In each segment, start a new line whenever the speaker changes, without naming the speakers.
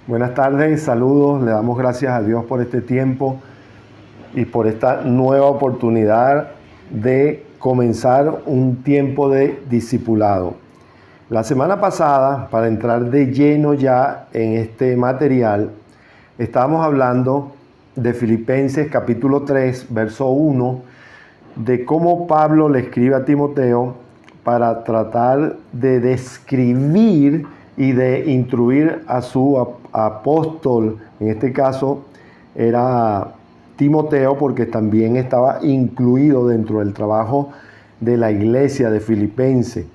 Buenas tardes, saludos, le damos gracias a Dios por este tiempo y por esta nueva oportunidad de comenzar un tiempo de discipulado. La semana pasada, para entrar de lleno ya en este material, estábamos hablando de Filipenses capítulo 3, verso 1, de cómo Pablo le escribe a Timoteo para tratar de describir y de instruir a su apóstol. En este caso era Timoteo, porque también estaba incluido dentro del trabajo de la iglesia de Filipenses.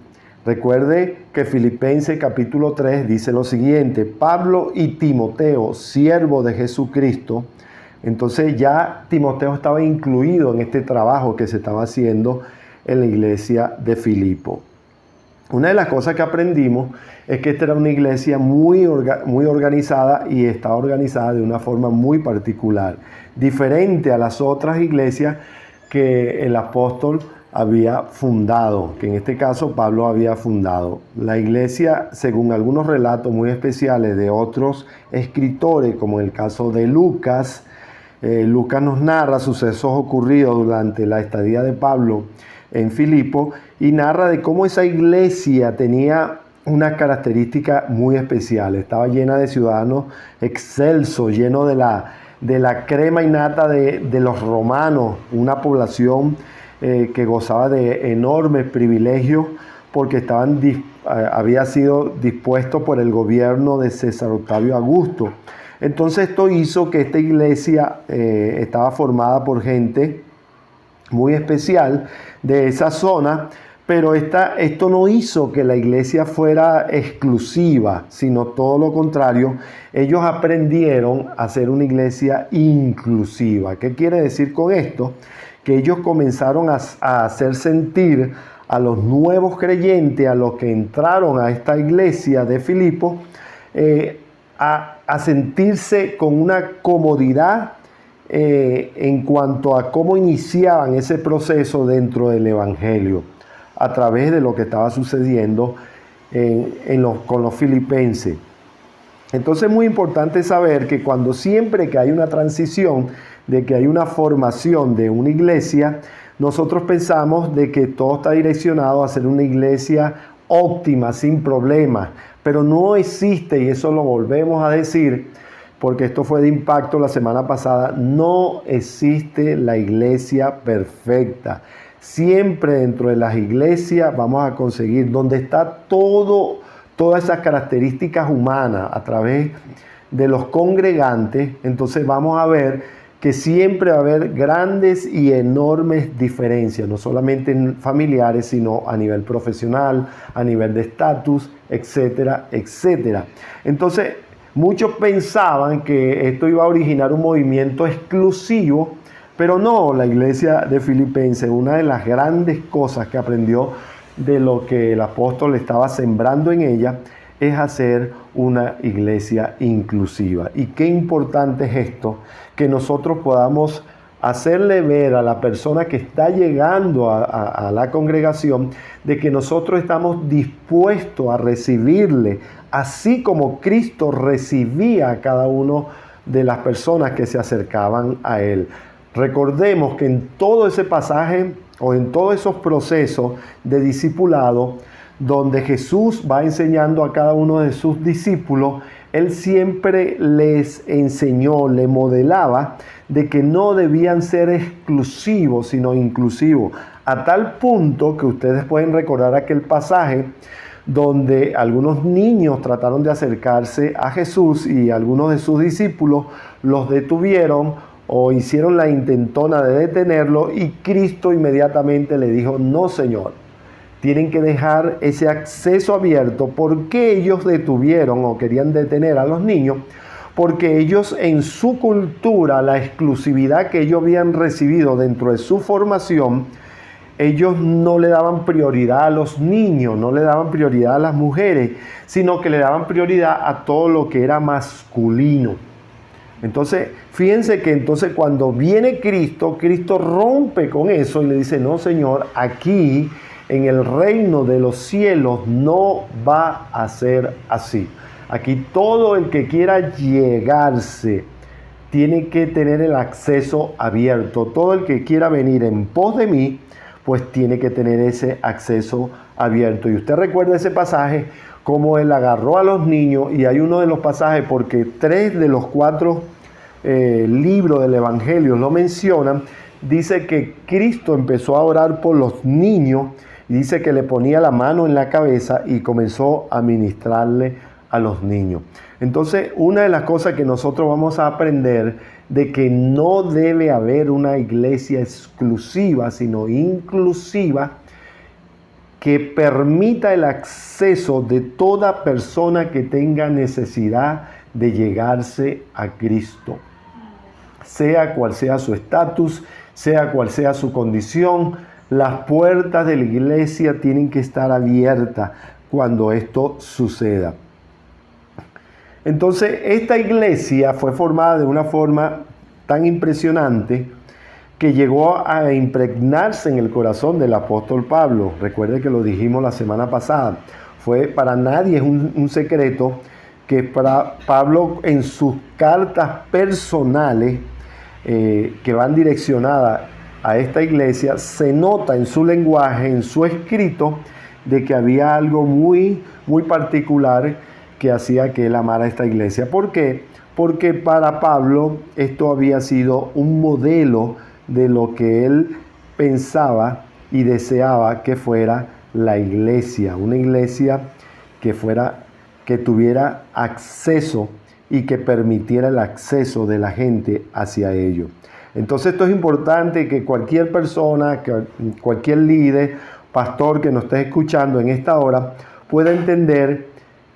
Recuerde que Filipenses capítulo 3 dice lo siguiente: Pablo y Timoteo, siervos de Jesucristo. Entonces ya Timoteo estaba incluido en este trabajo que se estaba haciendo en la iglesia de Filipo. Una de las cosas que aprendimos es que esta era una iglesia muy organizada, y estaba organizada de una forma muy particular, diferente a las otras iglesias que el apóstol había fundado, que en este caso Pablo había fundado. La iglesia, según algunos relatos muy especiales de otros escritores, como en el caso de Lucas, Lucas nos narra sucesos ocurridos durante la estadía de Pablo en Filipo, y narra de cómo esa iglesia tenía una característica muy especial. Estaba llena de ciudadanos excelsos, lleno de la crema innata de los romanos, una población que gozaba de enormes privilegios porque había sido dispuesto por el gobierno de César Octavio Augusto. Entonces esto hizo que esta iglesia estaba formada por gente muy especial de esa zona, pero esto no hizo que la iglesia fuera exclusiva, sino todo lo contrario. Ellos aprendieron a ser una iglesia inclusiva. ¿Qué quiere decir con esto? Que ellos comenzaron a hacer sentir a los nuevos creyentes, a los que entraron a esta iglesia de Filipo, a sentirse con una comodidad en cuanto a cómo iniciaban ese proceso dentro del evangelio, a través de lo que estaba sucediendo con los filipenses. Entonces es muy importante saber que siempre que hay una transición, de que hay una formación de una iglesia, nosotros pensamos de que todo está direccionado a ser una iglesia óptima, sin problemas, pero no existe, y eso lo volvemos a decir, porque esto fue de impacto la semana pasada, no existe la iglesia perfecta. Siempre dentro de las iglesias vamos a conseguir donde está todas esas características humanas a través de los congregantes. Entonces vamos a ver que siempre va a haber grandes y enormes diferencias, no solamente en familiares, sino a nivel profesional, a nivel de estatus, etcétera, etcétera. Entonces muchos pensaban que esto iba a originar un movimiento exclusivo, pero no. La iglesia de Filipenses, una de las grandes cosas que aprendió de lo que el apóstol estaba sembrando en ella, es hacer una iglesia inclusiva. Y qué importante es esto, que nosotros podamos hacerle ver a la persona que está llegando a la congregación de que nosotros estamos dispuestos a recibirle, así como Cristo recibía a cada una de las personas que se acercaban a Él. Recordemos que en todo ese pasaje o en todos esos procesos de discipulado, donde Jesús va enseñando a cada uno de sus discípulos, Él siempre les enseñó, le modelaba de que no debían ser exclusivos, sino inclusivos. A tal punto que ustedes pueden recordar aquel pasaje donde algunos niños trataron de acercarse a Jesús y algunos de sus discípulos los detuvieron o hicieron la intentona de detenerlo, y Cristo inmediatamente le dijo: no, Señor, tienen que dejar ese acceso abierto. ¿Por qué ellos detuvieron o querían detener a los niños? Porque ellos, en su cultura, la exclusividad que ellos habían recibido dentro de su formación, ellos no le daban prioridad a los niños, no le daban prioridad a las mujeres, sino que le daban prioridad a todo lo que era masculino. Entonces, fíjense que cuando viene Cristo, Cristo rompe con eso y le dice: no, Señor, aquí en el reino de los cielos no va a ser así. Aquí todo el que quiera llegarse tiene que tener el acceso abierto. Todo el que quiera venir en pos de mí, pues tiene que tener ese acceso abierto. Y usted recuerda ese pasaje, como él agarró a los niños, y hay uno de los pasajes, porque 3 de los 4 libros del Evangelio lo mencionan, dice que Cristo empezó a orar por los niños, y dice que le ponía la mano en la cabeza y comenzó a ministrarle a los niños. Entonces, una de las cosas que nosotros vamos a aprender de que no debe haber una iglesia exclusiva, sino inclusiva, que permita el acceso de toda persona que tenga necesidad de llegarse a Cristo. Sea cual sea su estatus, sea cual sea su condición, las puertas de la iglesia tienen que estar abiertas cuando esto suceda. Entonces, esta iglesia fue formada de una forma tan impresionante que llegó a impregnarse en el corazón del apóstol Pablo. Recuerde que lo dijimos la semana pasada. Para nadie es un secreto que para Pablo, en sus cartas personales que van direccionadas a esta iglesia, se nota en su lenguaje, en su escrito, de que había algo muy, muy particular que hacía que él amara a esta iglesia. ¿Por qué? Porque para Pablo esto había sido un modelo de lo que él pensaba y deseaba que fuera la iglesia. Una iglesia que tuviera acceso y que permitiera el acceso de la gente hacia ello. Entonces esto es importante, que cualquier persona, que cualquier líder, pastor que nos esté escuchando en esta hora, pueda entender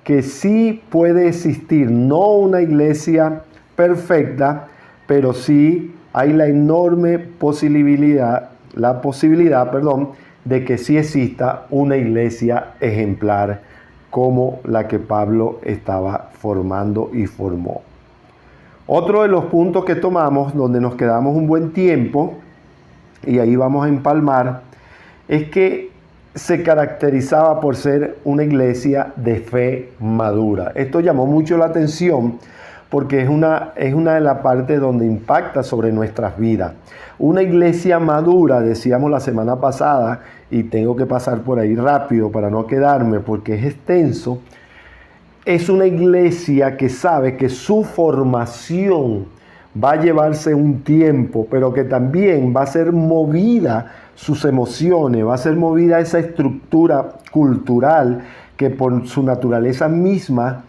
que sí puede existir, no una iglesia perfecta, pero sí hay la enorme posibilidad, de que sí exista una iglesia ejemplar como la que Pablo estaba formando y formó. Otro de los puntos que tomamos, donde nos quedamos un buen tiempo, y ahí vamos a empalmar, es que se caracterizaba por ser una iglesia de fe madura. Esto llamó mucho la atención porque es una de las partes donde impacta sobre nuestras vidas. Una iglesia madura, decíamos la semana pasada, y tengo que pasar por ahí rápido para no quedarme porque es extenso, es una iglesia que sabe que su formación va a llevarse un tiempo, pero que también va a ser movida sus emociones, va a ser movida esa estructura cultural que por su naturaleza misma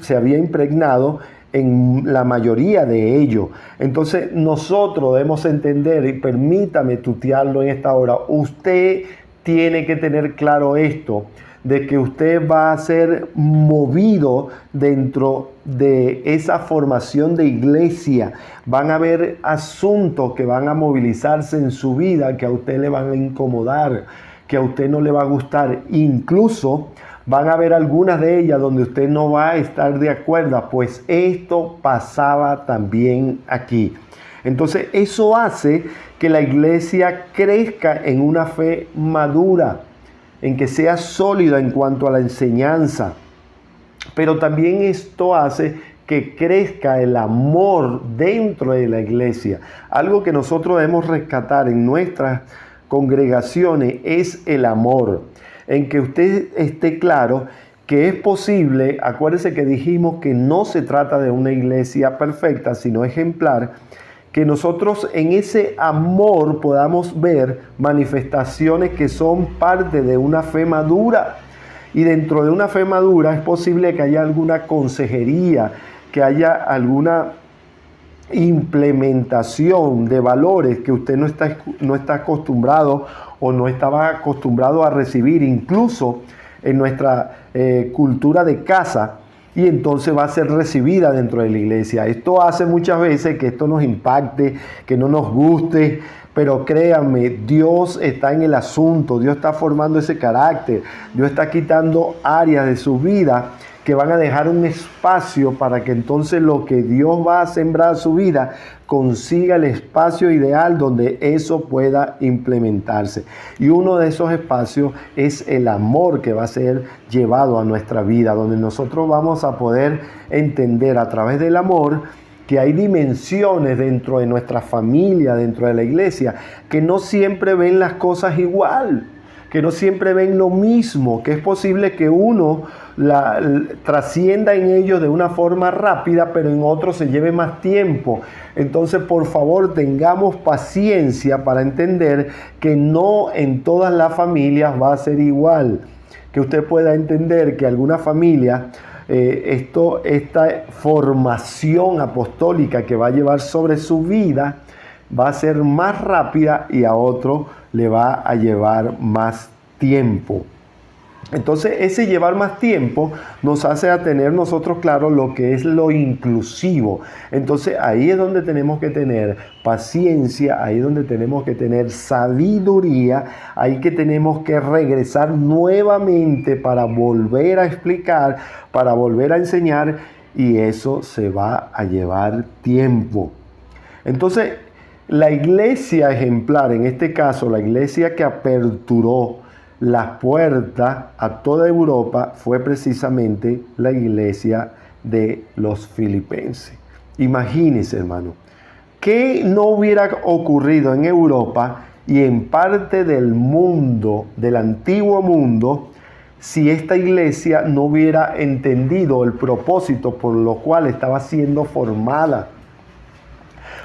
se había impregnado en la mayoría de ellos. Entonces nosotros debemos entender, y permítame tutearlo en esta hora, usted tiene que tener claro esto, de que usted va a ser movido dentro de esa formación de iglesia. Van a haber asuntos que van a movilizarse en su vida, que a usted le van a incomodar, que a usted no le va a gustar. Incluso van a haber algunas de ellas donde usted no va a estar de acuerdo, pues esto pasaba también aquí. Entonces eso hace que la iglesia crezca en una fe madura, en que sea sólida en cuanto a la enseñanza. Pero también esto hace que crezca el amor dentro de la iglesia. Algo que nosotros debemos rescatar en nuestras congregaciones es el amor. En que usted esté claro que es posible, acuérdese que dijimos que no se trata de una iglesia perfecta, sino ejemplar, que nosotros en ese amor podamos ver manifestaciones que son parte de una fe madura. Y dentro de una fe madura es posible que haya alguna consejería, que haya alguna implementación de valores que usted no está acostumbrado o no estaba acostumbrado a recibir, incluso en nuestra cultura de casa. Y entonces va a ser recibida dentro de la iglesia. Esto hace muchas veces que esto nos impacte, que no nos guste, pero créanme, Dios está en el asunto, Dios está formando ese carácter, Dios está quitando áreas de su vida que van a dejar un espacio para que entonces lo que Dios va a sembrar en su vida consiga el espacio ideal donde eso pueda implementarse. Y uno de esos espacios es el amor que va a ser llevado a nuestra vida, donde nosotros vamos a poder entender a través del amor que hay dimensiones dentro de nuestra familia, dentro de la iglesia, que no siempre ven las cosas igual, que no siempre ven lo mismo, que es posible que uno trascienda en ellos de una forma rápida, pero en otro se lleve más tiempo. Entonces, por favor, tengamos paciencia para entender que no en todas las familias va a ser igual. Que usted pueda entender que alguna familia, esta formación apostólica que va a llevar sobre su vida va a ser más rápida y a otro le va a llevar más tiempo. Entonces, ese llevar más tiempo nos hace a tener nosotros claro lo que es lo inclusivo. Entonces, ahí es donde tenemos que tener paciencia, ahí es donde tenemos que tener sabiduría, ahí que tenemos que regresar nuevamente para volver a explicar, para volver a enseñar, y eso se va a llevar tiempo. Entonces, la iglesia ejemplar, en este caso, la iglesia que aperturó las puertas a toda Europa, fue precisamente la iglesia de los filipenses. Imagínense, hermano, ¿qué no hubiera ocurrido en Europa y en parte del mundo, del antiguo mundo, si esta iglesia no hubiera entendido el propósito por lo cual estaba siendo formada?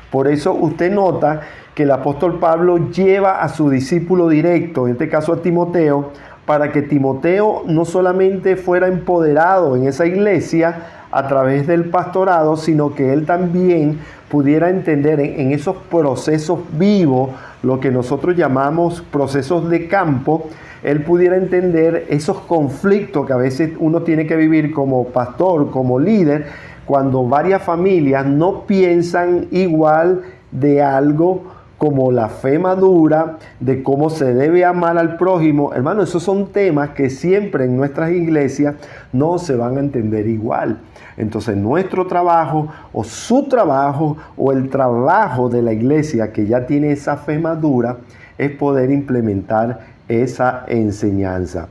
Por eso usted nota que el apóstol Pablo lleva a su discípulo directo, en este caso a Timoteo, para que Timoteo no solamente fuera empoderado en esa iglesia a través del pastorado, sino que él también pudiera entender en esos procesos vivos, lo que nosotros llamamos procesos de campo, él pudiera entender esos conflictos que a veces uno tiene que vivir como pastor, como líder, cuando varias familias no piensan igual de algo como la fe madura, de cómo se debe amar al prójimo. Hermano, esos son temas que siempre en nuestras iglesias no se van a entender igual. Entonces, nuestro trabajo o su trabajo o el trabajo de la iglesia que ya tiene esa fe madura es poder implementar esa enseñanza.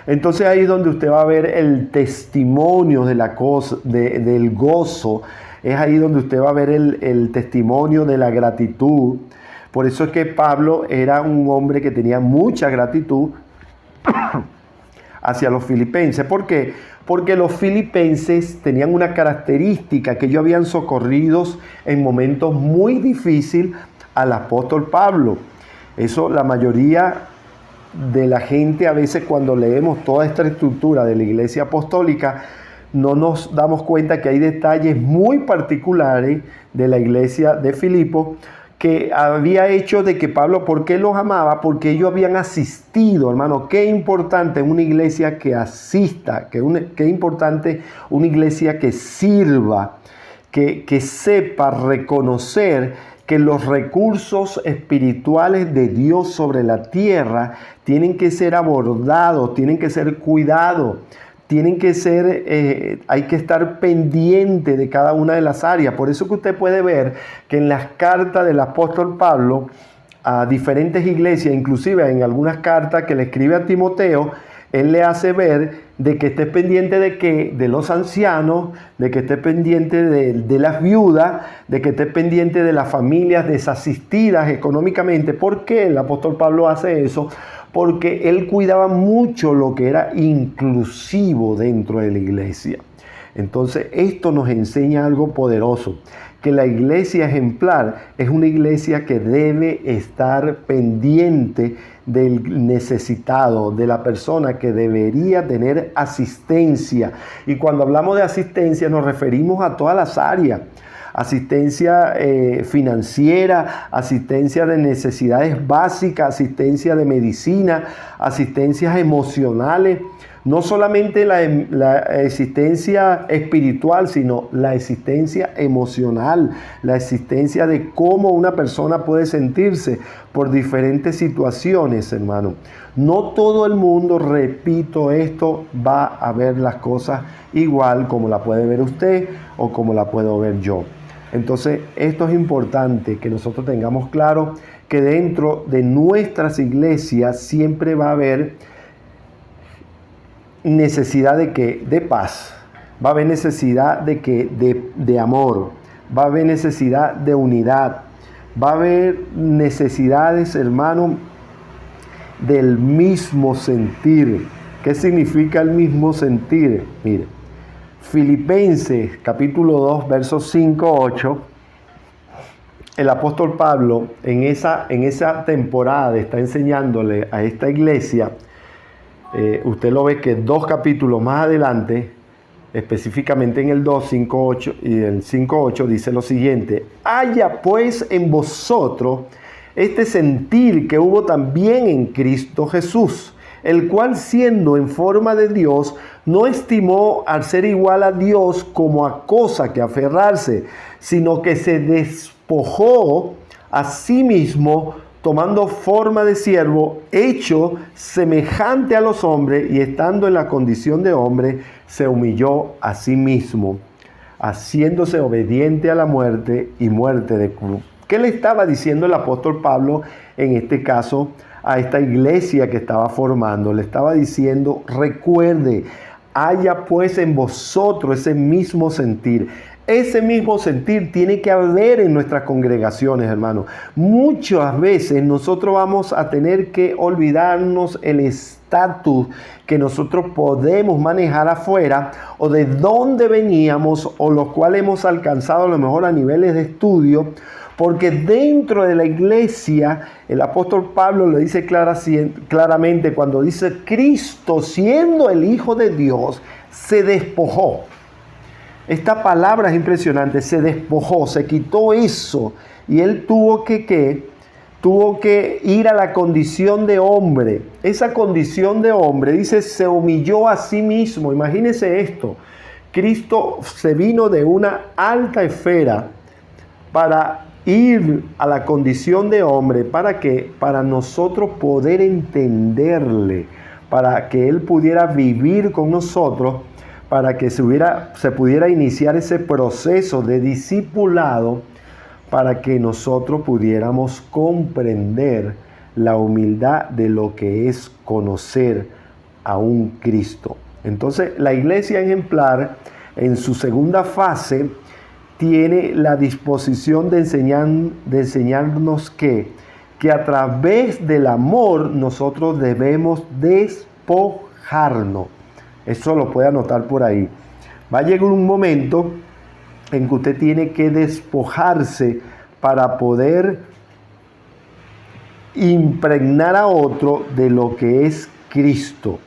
Entonces ahí es donde usted va a ver el testimonio de la cosa, del gozo. Es ahí donde usted va a ver el testimonio de la gratitud. Por eso es que Pablo era un hombre que tenía mucha gratitud hacia los filipenses. ¿Por qué? Porque los filipenses tenían una característica, que ellos habían socorrido en momentos muy difíciles al apóstol Pablo. Eso la mayoría de la gente, a veces cuando leemos toda esta estructura de la iglesia apostólica, no nos damos cuenta que hay detalles muy particulares de la iglesia de Filipo que había hecho de que Pablo, ¿por qué los amaba? Porque ellos habían asistido, hermano. Qué importante una iglesia que asista, qué importante una iglesia que sirva, que sepa reconocer que los recursos espirituales de Dios sobre la tierra tienen que ser abordados, tienen que ser cuidados, tienen que ser, hay que estar pendiente de cada una de las áreas. Por eso que usted puede ver que en las cartas del apóstol Pablo a diferentes iglesias, inclusive en algunas cartas que le escribe a Timoteo, él le hace ver de que esté pendiente de los ancianos, de que esté pendiente de las viudas, de que esté pendiente de las familias desasistidas económicamente. ¿Por qué el apóstol Pablo hace eso? Porque él cuidaba mucho lo que era inclusivo dentro de la iglesia. Entonces, esto nos enseña algo poderoso, que la iglesia ejemplar es una iglesia que debe estar pendiente del necesitado, de la persona que debería tener asistencia. Y cuando hablamos de asistencia nos referimos a todas las áreas. Asistencia financiera, asistencia de necesidades básicas, asistencia de medicina, asistencias emocionales. No solamente la existencia espiritual, sino la existencia emocional, la existencia de cómo una persona puede sentirse por diferentes situaciones, hermano. No todo el mundo, repito esto, va a ver las cosas igual como la puede ver usted o como la puedo ver yo. Entonces, esto es importante que nosotros tengamos claro que dentro de nuestras iglesias siempre va a haber necesidad de que de paz, va a haber necesidad de amor, va a haber necesidad de unidad, va a haber necesidades, hermano, del mismo sentir. ¿Qué significa el mismo sentir? Mire, Filipenses capítulo 2 versos 5-8, el apóstol Pablo en esa temporada está enseñándole a esta iglesia. Usted lo ve que 2 capítulos más adelante, específicamente en el 2, 5, 8 y el 5, 8, dice lo siguiente: haya pues en vosotros este sentir que hubo también en Cristo Jesús, el cual siendo en forma de Dios, no estimó al ser igual a Dios como a cosa que aferrarse, sino que se despojó a sí mismo, tomando forma de siervo, hecho semejante a los hombres, y estando en la condición de hombre, se humilló a sí mismo, haciéndose obediente a la muerte y muerte de cruz. ¿Qué le estaba diciendo el apóstol Pablo en este caso a esta iglesia que estaba formando? Le estaba diciendo: recuerde, haya pues en vosotros ese mismo sentir. Ese mismo sentir tiene que haber en nuestras congregaciones, hermano. Muchas veces nosotros vamos a tener que olvidarnos el estatus que nosotros podemos manejar afuera, o de dónde veníamos, o los cuales hemos alcanzado a lo mejor a niveles de estudio, porque dentro de la iglesia el apóstol Pablo lo dice claramente cuando dice: Cristo, siendo el Hijo de Dios, se despojó. Esta palabra es impresionante: se despojó, se quitó eso, y él tuvo que ir a la condición de hombre. Esa condición de hombre, dice, se humilló a sí mismo. Imagínense esto: Cristo se vino de una alta esfera para ir a la condición de hombre. ¿Para qué? Para nosotros poder entenderle, para que él pudiera vivir con nosotros, para que se pudiera iniciar ese proceso de discipulado, para que nosotros pudiéramos comprender la humildad de lo que es conocer a un Cristo. Entonces, la iglesia ejemplar, en su segunda fase, tiene la disposición de enseñarnos que a través del amor nosotros debemos despojarnos. Eso lo puede anotar por ahí. Va a llegar un momento en que usted tiene que despojarse para poder impregnar a otro de lo que es Cristo.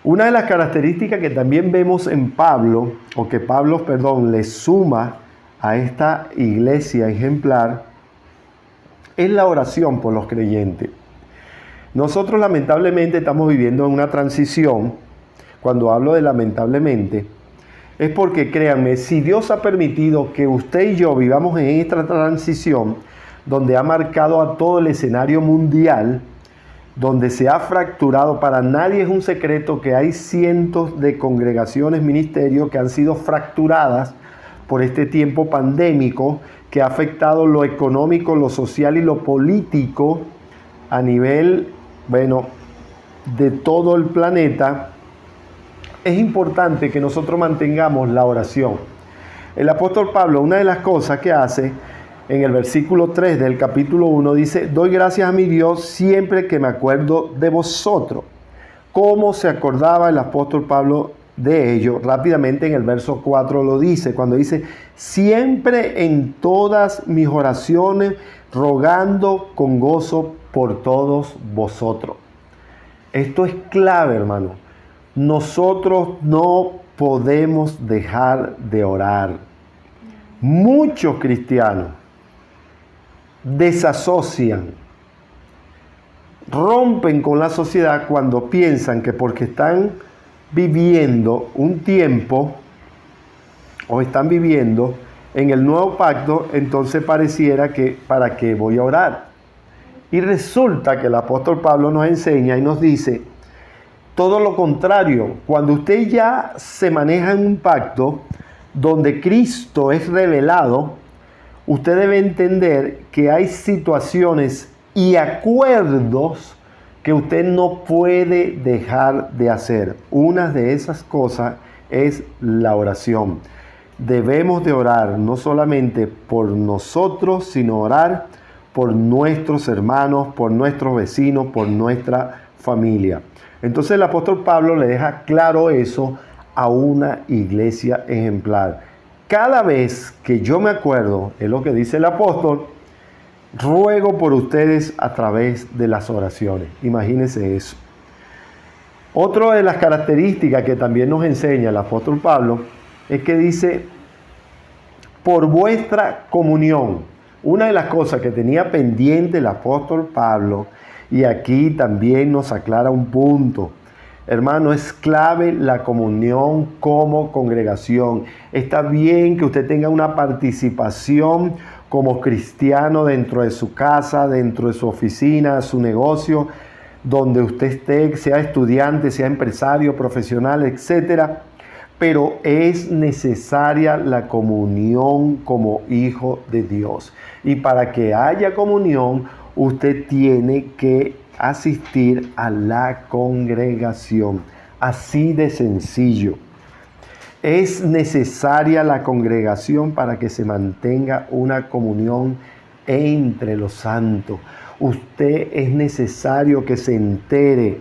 Una de las características que también vemos en Pablo, o que Pablo, le suma a esta iglesia ejemplar, es la oración por los creyentes. Nosotros lamentablemente estamos viviendo en una transición. Cuando hablo de lamentablemente, es porque, créanme, si Dios ha permitido que usted y yo vivamos en esta transición, donde ha marcado a todo el escenario mundial, donde se ha fracturado, para nadie es un secreto que hay cientos de congregaciones, ministerios que han sido fracturadas por este tiempo pandémico, que ha afectado lo económico, lo social y lo político a nivel, de todo el planeta. Es importante que nosotros mantengamos la oración. El apóstol Pablo, una de las cosas que hace en el versículo 3 del capítulo 1, dice: doy gracias a mi Dios siempre que me acuerdo de vosotros. ¿Cómo se acordaba el apóstol Pablo de ello? Rápidamente en el verso 4 lo dice, cuando dice: siempre en todas mis oraciones rogando con gozo por todos vosotros. Esto es clave, hermano. Nosotros no podemos dejar de orar. Muchos cristianos desasocian, rompen con la sociedad cuando piensan que porque están viviendo un tiempo, o están viviendo en el nuevo pacto, entonces pareciera que ¿para qué voy a orar? Y resulta que el apóstol Pablo nos enseña y nos dice todo lo contrario. Cuando usted ya se maneja en un pacto donde Cristo es revelado, usted debe entender que hay situaciones y acuerdos que usted no puede dejar de hacer. Una de esas cosas es la oración. Debemos de orar no solamente por nosotros, sino orar por nuestros hermanos, por nuestros vecinos, por nuestra familia. Entonces el apóstol Pablo le deja claro eso a una iglesia ejemplar. Cada vez que yo me acuerdo, es lo que dice el apóstol, ruego por ustedes a través de las oraciones. Imagínense eso. Otra de las características que también nos enseña el apóstol Pablo es que dice, por vuestra comunión. Una de las cosas que tenía pendiente el apóstol Pablo, y aquí también nos aclara un punto. Hermano, es clave la comunión como congregación. Está bien que usted tenga una participación como cristiano dentro de su casa, dentro de su oficina, su negocio, donde usted esté, sea estudiante, sea empresario, profesional, etcétera. Pero es necesaria la comunión como hijo de Dios. Y para que haya comunión, usted tiene que asistir a la congregación. Así de sencillo. Es necesaria la congregación para que se mantenga una comunión entre los santos. Usted es necesario que se entere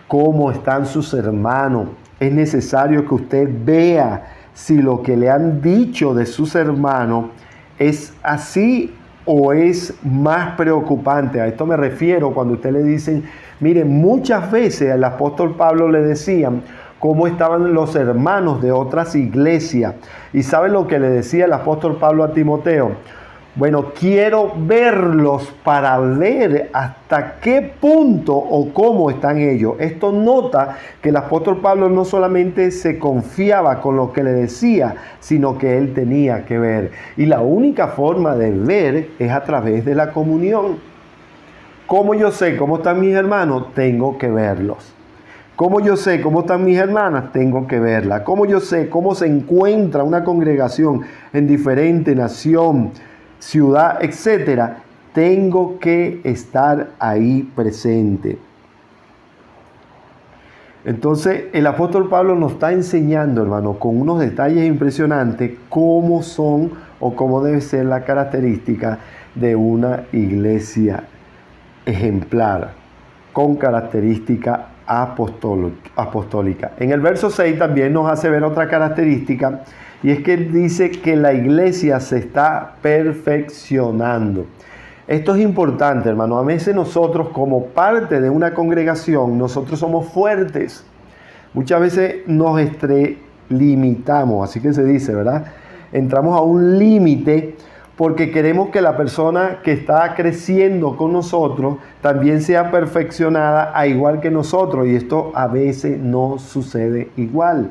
cómo están sus hermanos. Es necesario que usted vea si lo que le han dicho de sus hermanos es así o es más preocupante. A esto me refiero cuando usted le dicen, miren, muchas veces al apóstol Pablo le decían cómo estaban los hermanos de otras iglesias. ¿Y sabe lo que le decía el apóstol Pablo a Timoteo? Bueno, quiero verlos para ver hasta qué punto o cómo están ellos. Esto nota que el apóstol Pablo no solamente se confiaba con lo que le decía, sino que él tenía que ver. Y la única forma de ver es a través de la comunión. ¿Cómo yo sé cómo están mis hermanos? Tengo que verlos. ¿Cómo yo sé cómo están mis hermanas? Tengo que verlas. ¿Cómo yo sé cómo se encuentra una congregación en diferente nación, ciudad, etcétera? Tengo que estar ahí presente. Entonces, el apóstol Pablo nos está enseñando, hermano, con unos detalles impresionantes, cómo son o cómo debe ser la característica de una iglesia ejemplar, con característica apostólica. En el verso 6 también nos hace ver otra característica, y es que dice que la iglesia se está perfeccionando. Esto es importante, hermano. A veces nosotros, como parte de una congregación, nosotros somos fuertes. Muchas veces nos limitamos, así que se dice, ¿verdad? Entramos a un límite porque queremos que la persona que está creciendo con nosotros también sea perfeccionada a igual que nosotros. Y esto a veces no sucede igual.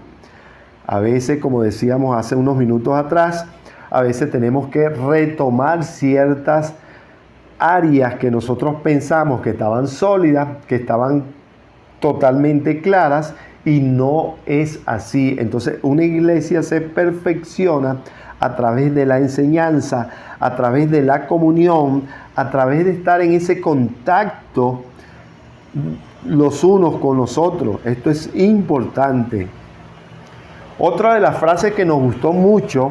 A veces, como decíamos hace unos minutos atrás, a veces tenemos que retomar ciertas áreas que nosotros pensamos que estaban sólidas, que estaban totalmente claras, y no es así. Entonces, una iglesia se perfecciona a través de la enseñanza, a través de la comunión, a través de estar en ese contacto los unos con los otros. Esto es importante. Otra de las frases que nos gustó mucho,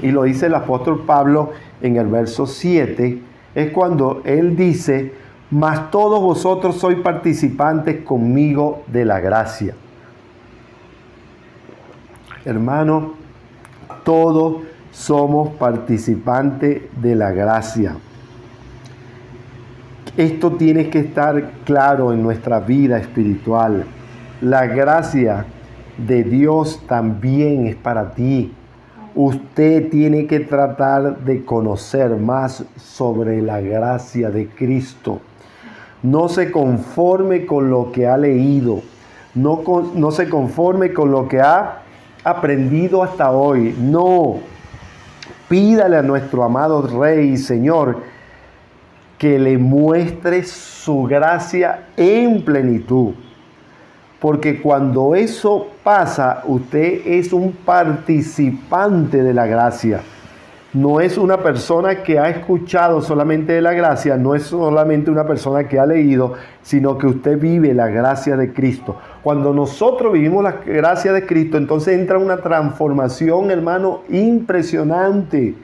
y lo dice el apóstol Pablo en el verso 7, es cuando él dice, mas todos vosotros sois participantes conmigo de la gracia. Hermano, todos somos participantes de la gracia. Esto tiene que estar claro en nuestra vida espiritual. La gracia de Dios también es para ti. Usted tiene que tratar de conocer más sobre la gracia de Cristo. No se conforme con lo que ha leído. No se conforme con lo que ha aprendido hasta hoy. No. Pídale a nuestro amado Rey y Señor que le muestre su gracia en plenitud. Porque cuando eso pasa, usted es un participante de la gracia. No es una persona que ha escuchado solamente de la gracia, no es solamente una persona que ha leído, sino que usted vive la gracia de Cristo. Cuando nosotros vivimos la gracia de Cristo, entonces entra una transformación, hermano, impresionante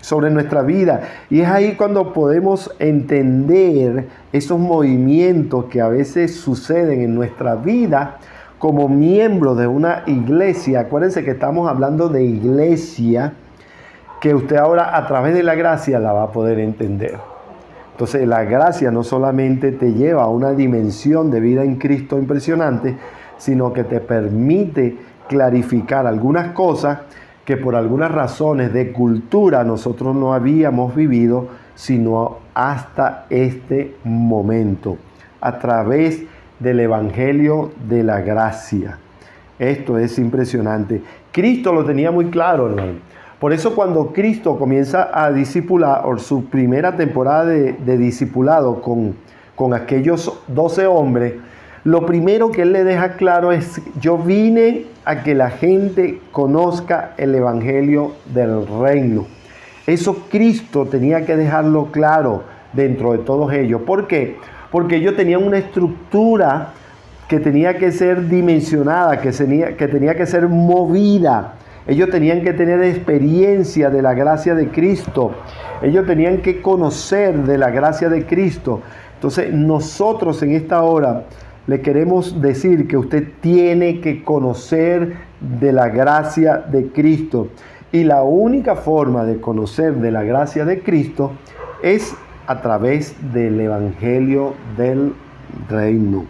sobre nuestra vida. Y es ahí cuando podemos entender esos movimientos que a veces suceden en nuestra vida como miembros de una iglesia. Acuérdense que estamos hablando de iglesia, que usted ahora a través de la gracia la va a poder entender. Entonces la gracia no solamente te lleva a una dimensión de vida en Cristo impresionante, sino que te permite clarificar algunas cosas que por algunas razones de cultura nosotros no habíamos vivido, sino hasta este momento, a través del Evangelio de la gracia. Esto es impresionante. Cristo lo tenía muy claro, hermano. Por eso cuando Cristo comienza a discipular, o su primera temporada de discipulado con aquellos 12 hombres, lo primero que Él le deja claro es: yo vine a que la gente conozca el Evangelio del reino. Eso Cristo tenía que dejarlo claro dentro de todos ellos. ¿Por qué? Porque ellos tenían una estructura que tenía que ser dimensionada, que tenía que ser movida. Ellos tenían que tener experiencia de la gracia de Cristo. Ellos tenían que conocer de la gracia de Cristo. Entonces nosotros en esta hora le queremos decir que usted tiene que conocer de la gracia de Cristo. Y la única forma de conocer de la gracia de Cristo es a través del Evangelio del Reino.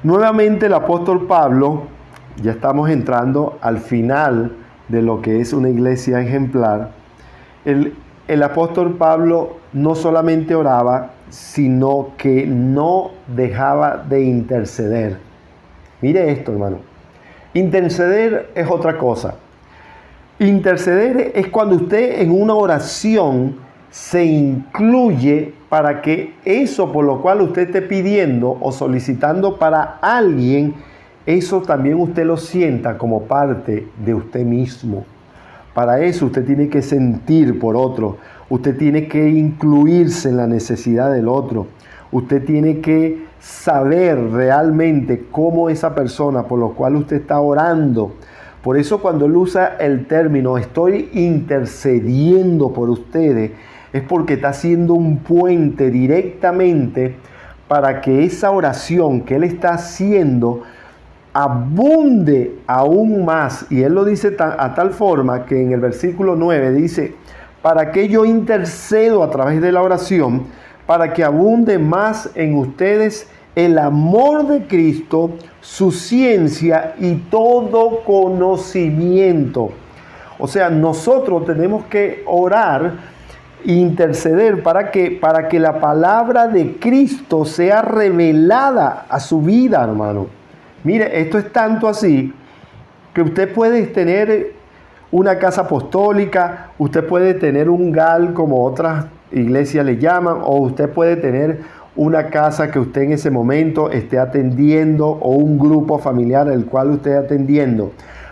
Nuevamente el apóstol Pablo, ya estamos entrando al final de lo que es una iglesia ejemplar. El apóstol Pablo no solamente oraba, sino que no dejaba de interceder. Mire esto, hermano. Interceder es otra cosa. Interceder es cuando usted en una oración se incluye para que eso por lo cual usted esté pidiendo o solicitando para alguien, eso también usted lo sienta como parte de usted mismo. Para eso usted tiene que sentir por otro. Usted tiene que incluirse en la necesidad del otro. Usted tiene que saber realmente cómo esa persona por la cual usted está orando. Por eso cuando él usa el término estoy intercediendo por ustedes, es porque está haciendo un puente directamente para que esa oración que él está haciendo abunde aún más. Y él lo dice a tal forma que en el versículo 9 dice: para que yo intercedo a través de la oración, para que abunde más en ustedes el amor de Cristo, su ciencia y todo conocimiento. O sea, nosotros tenemos que orar, interceder para que la palabra de Cristo sea revelada a su vida, hermano. Mire, esto es tanto así que usted puede tener una casa apostólica, usted puede tener un GAL como otras iglesias le llaman, o usted puede tener una casa que usted en ese momento esté atendiendo o un grupo familiar al cual usted esté atendiendo.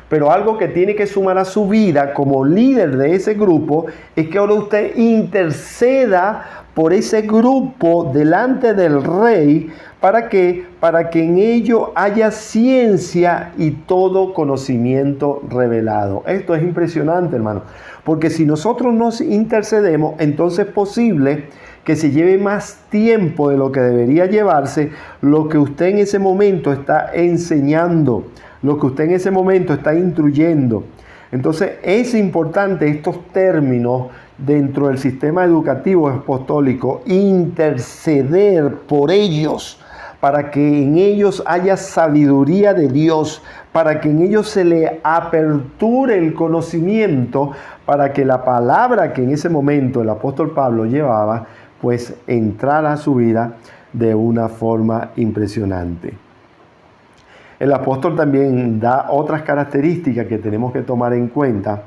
Pero algo que tiene que sumar a su vida como líder de ese grupo es que ahora usted interceda por ese grupo delante del Rey. ¿Para qué? Para que en ello haya ciencia y todo conocimiento revelado. Esto es impresionante, hermano. Porque si nosotros nos intercedemos, entonces es posible que se lleve más tiempo de lo que debería llevarse lo que usted en ese momento está enseñando, lo que usted en ese momento está instruyendo. Entonces es importante estos términos dentro del sistema educativo apostólico, interceder por ellos, para que en ellos haya sabiduría de Dios, para que en ellos se le aperture el conocimiento, para que la palabra que en ese momento el apóstol Pablo llevaba, pues entrara a su vida, de una forma impresionante. El apóstol también da otras características que tenemos que tomar en cuenta.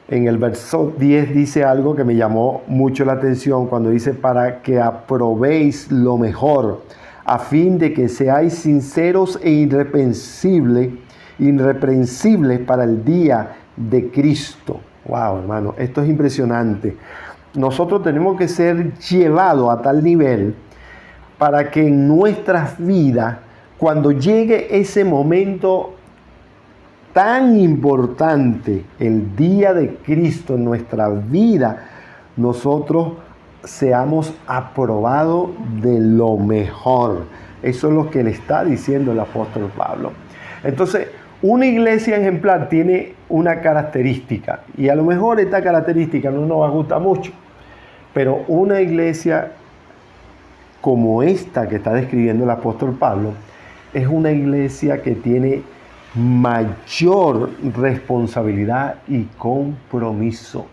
En el verso 10 dice algo que me llamó mucho la atención cuando dice: para que aprobéis lo mejor, a fin de que seáis sinceros e irreprensibles para el día de Cristo. Wow, hermano, esto es impresionante. Nosotros tenemos que ser llevados a tal nivel para que en nuestras vidas, cuando llegue ese momento tan importante, el día de Cristo en nuestra vida, nosotros seamos aprobados de lo mejor. Eso es lo que le está diciendo el apóstol Pablo. Entonces, una iglesia ejemplar tiene una característica, y a lo mejor esta característica no nos va a gustar mucho, pero una iglesia como esta que está describiendo el apóstol Pablo es una iglesia que tiene mayor responsabilidad y compromiso.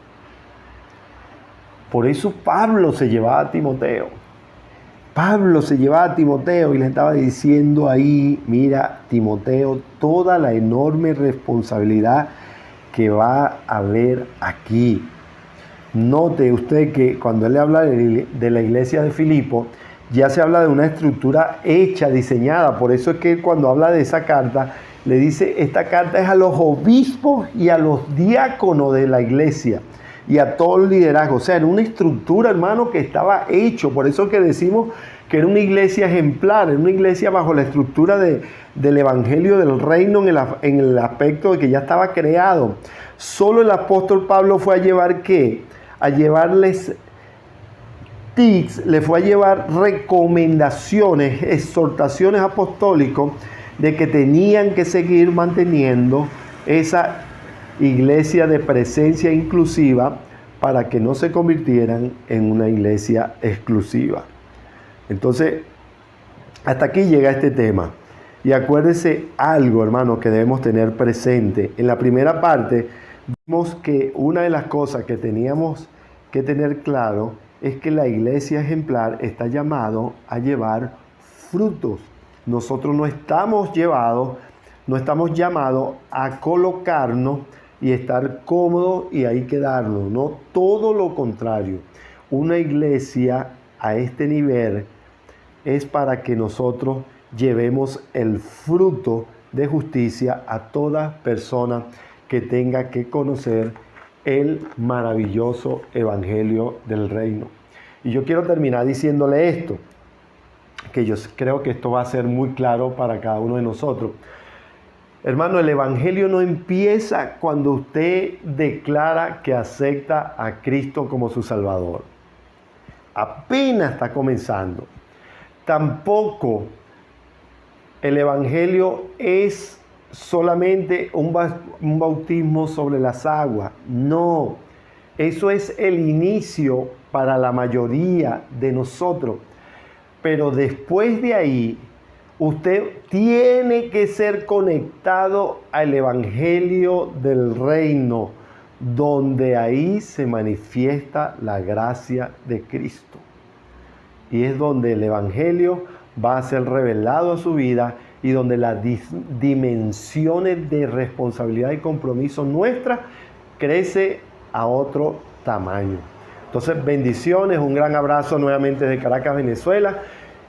Por eso Pablo se llevaba a Timoteo. Y le estaba diciendo ahí: mira, Timoteo, toda la enorme responsabilidad que va a haber aquí. Note usted que cuando él habla de la iglesia de Filipo, ya se habla de una estructura hecha, diseñada. Por eso es que cuando habla de esa carta, le dice: esta carta es a los obispos y a los diáconos de la iglesia y a todo el liderazgo. O sea, era una estructura, hermano, que estaba hecho. Por eso que decimos que era una iglesia ejemplar, era una iglesia bajo la estructura del evangelio del reino en el aspecto de que ya estaba creado. Solo el apóstol Pablo fue a llevar ¿qué? A llevarles tips, le fue a llevar recomendaciones, exhortaciones apostólicas de que tenían que seguir manteniendo esa iglesia de presencia inclusiva para que no se convirtieran en una iglesia exclusiva. Entonces, hasta aquí llega este tema. Y acuérdese algo, hermano, que debemos tener presente. En la primera parte vimos que una de las cosas que teníamos que tener claro es que la iglesia ejemplar está llamado a llevar frutos. Nosotros no estamos llamados a colocarnos y estar cómodos y ahí quedarnos, no, todo lo contrario. Una iglesia a este nivel es para que nosotros llevemos el fruto de justicia a toda persona que tenga que conocer el maravilloso evangelio del reino. Y yo quiero terminar diciéndole esto, que yo creo que esto va a ser muy claro para cada uno de nosotros. Hermano, el evangelio no empieza cuando usted declara que acepta a Cristo como su Salvador. Apenas está comenzando. Tampoco el evangelio es solamente un bautismo sobre las aguas. No, eso es el inicio para la mayoría de nosotros. Pero después de ahí, usted tiene que ser conectado al evangelio del reino, donde ahí se manifiesta la gracia de Cristo. Y es donde el evangelio va a ser revelado a su vida y donde las dimensiones de responsabilidad y compromiso nuestra crece a otro tamaño. Entonces, bendiciones, un gran abrazo nuevamente de Caracas, Venezuela.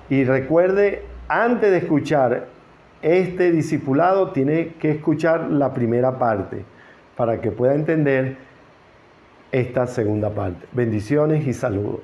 Y recuerde, antes de escuchar este discipulado, tiene que escuchar la primera parte para que pueda entender esta segunda parte. Bendiciones y saludos.